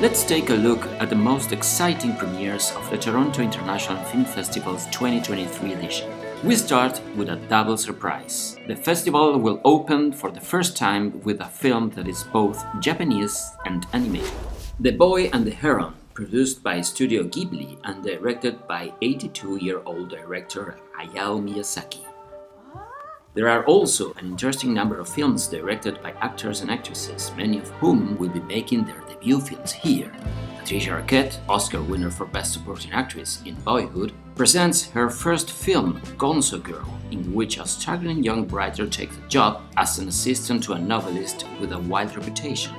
Let's take a look at the most exciting premieres of the Toronto International Film Festival's 2023 edition. We start with a double surprise. The festival will open for the first time with a film that is both Japanese and animated. The Boy and the Heron, produced by Studio Ghibli and directed by 82-year-old director Hayao Miyazaki. There are also an interesting number of films directed by actors and actresses, many of whom will be making their debut films here. Patricia Arquette, Oscar winner for Best Supporting Actress in Boyhood, presents her first film, Gonzo Girl, in which a struggling young writer takes a job as an assistant to a novelist with a wild reputation.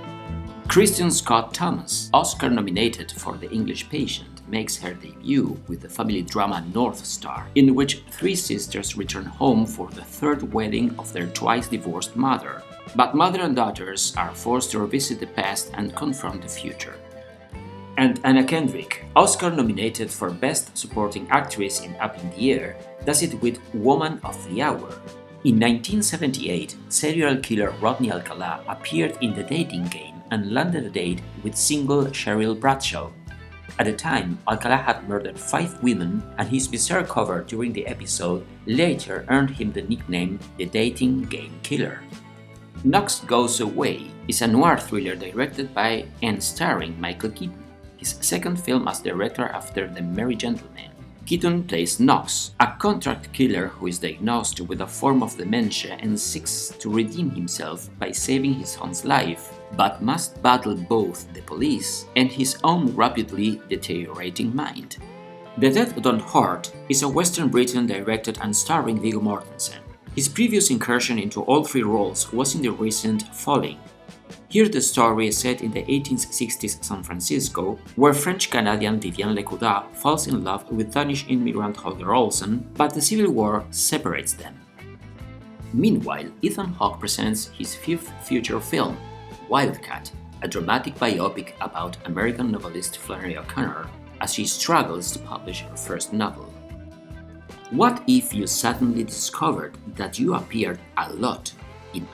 Kristin Scott Thomas, Oscar nominated for The English Patient, makes her debut with the family drama North Star, in which three sisters return home for the third wedding of their twice-divorced mother. But mother and daughters are forced to revisit the past and confront the future. And Anna Kendrick, Oscar nominated for Best Supporting Actress in Up in the Air, does it with Woman of the Hour. In 1978, serial killer Rodney Alcala appeared in The Dating Game and landed a date with single Cheryl Bradshaw. At the time, Alcala had murdered 5 women, and his bizarre cover during the episode later earned him the nickname The Dating Game Killer. Knox Goes Away is a noir thriller directed by and starring Michael Keaton, his second film as director after The Merry Gentleman. Keaton plays Knox, a contract killer who is diagnosed with a form of dementia and seeks to redeem himself by saving his son's life, but must battle both the police and his own rapidly deteriorating mind. The Death Don't Hurt is a Western Britain directed and starring Viggo Mortensen. His previous incursion into all 3 roles was in the recent Falling. Here the story is set in the 1860s San Francisco, where French-Canadian Viviane Lecuda falls in love with Danish immigrant Holger Olsen, but the Civil War separates them. Meanwhile, Ethan Hawke presents his 5th feature film, Wildcat, a dramatic biopic about American novelist Flannery O'Connor as she struggles to publish her first novel. What if you suddenly discovered that you appeared a lot in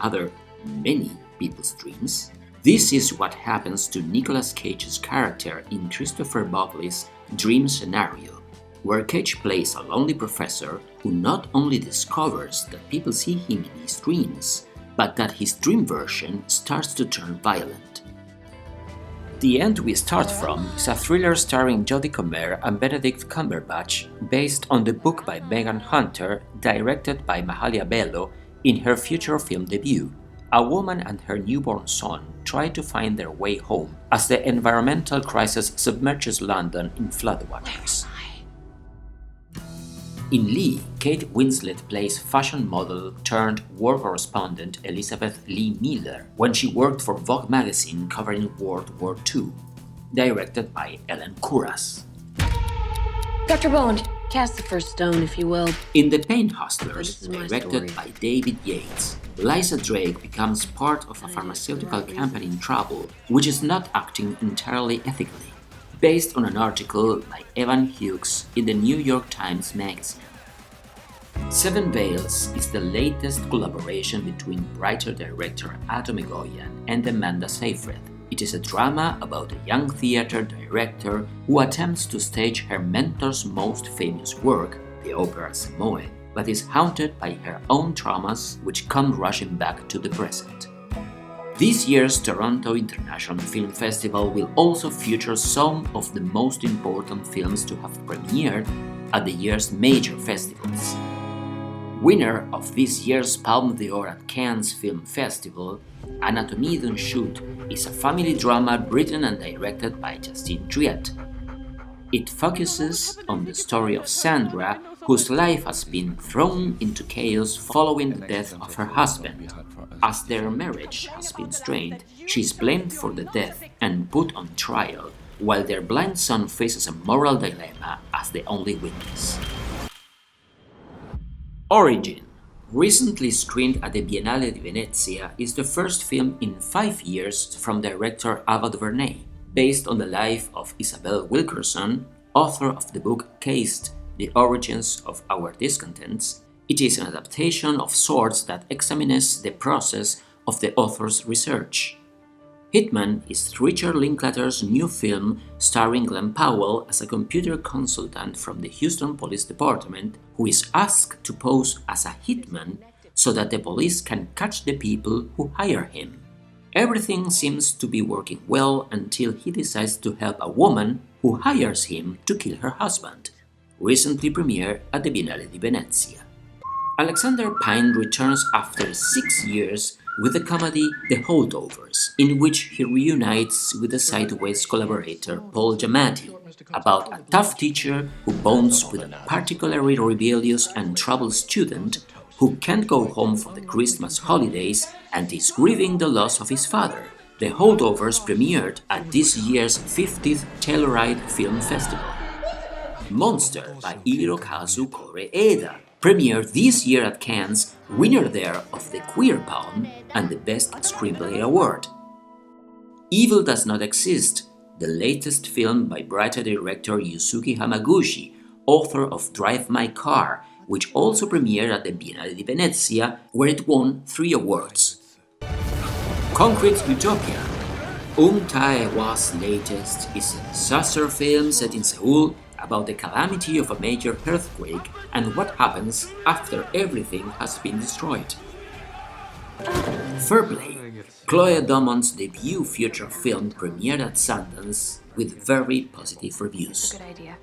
many people's dreams? This is what happens to Nicolas Cage's character in Kristoffer Borgli's Dream Scenario, where Cage plays a lonely professor who not only discovers that people see him in his dreams, but that his dream version starts to turn violent. The End We Start From is a thriller starring Jodie Comer and Benedict Cumberbatch, based on the book by Megan Hunter, directed by Mahalia Belo in her feature film debut. A woman and her newborn son try to find their way home as the environmental crisis submerges London in floodwaters. In Lee, Kate Winslet plays fashion model turned war correspondent Elizabeth Lee Miller when she worked for Vogue magazine covering World War II, directed by Ellen Kuras. Dr. Bond, cast the first stone, if you will. In The Pain Hustlers, directed by David Yates, Liza Drake becomes part of a pharmaceutical company in trouble, which is not acting entirely ethically. Based on an article by Evan Hughes in the New York Times Magazine. Seven Veils is the latest collaboration between writer-director Adam Egoyan and Amanda Seyfried. It is a drama about a young theater director who attempts to stage her mentor's most famous work, the opera Samoe, but is haunted by her own traumas which come rushing back to the present. This year's Toronto International Film Festival will also feature some of the most important films to have premiered at the year's major festivals. Winner of this year's Palme d'Or at Cannes Film Festival, Anatomie d'une chute is a family drama written and directed by Justine Triet. It focuses on the story of Sandra, whose life has been thrown into chaos following the death of her husband. As their marriage has been strained, she is blamed for the death and put on trial, while their blind son faces a moral dilemma as the only witness. Origin, recently screened at the Biennale di Venezia, is the first film in 5 years from director Ava DuVernay, based on the life of Isabel Wilkerson, author of the book Cased, The Origins of Our Discontents. It is an adaptation of sorts that examines the process of the author's research. Hitman is Richard Linklater's new film starring Glenn Powell as a computer consultant from the Houston Police Department who is asked to pose as a hitman so that the police can catch the people who hire him. Everything seems to be working well until he decides to help a woman who hires him to kill her husband. Recently premiered at the Biennale di Venezia. Alexander Pine returns after 6 years with the comedy The Holdovers, in which he reunites with the Sideways collaborator Paul Giamatti, about a tough teacher who bonds with a particularly rebellious and troubled student who can't go home for the Christmas holidays and is grieving the loss of his father. The Holdovers premiered at this year's 50th Telluride Film Festival. Monster by Hirokazu Kore-eda premiered this year at Cannes, winner there of the Queer Palm and the Best Screenplay Award. Evil Does Not Exist, the latest film by writer director Yusuke Hamaguchi, author of Drive My Car, which also premiered at the Biennale di Venezia, where it won 3 awards. Concrete Utopia. Tae-hwa's latest is a disaster film set in Seoul about the calamity of a major earthquake and what happens after everything has been destroyed. Fair Play. Chloe Domon's debut feature film premiered at Sundance with very positive reviews. Good idea.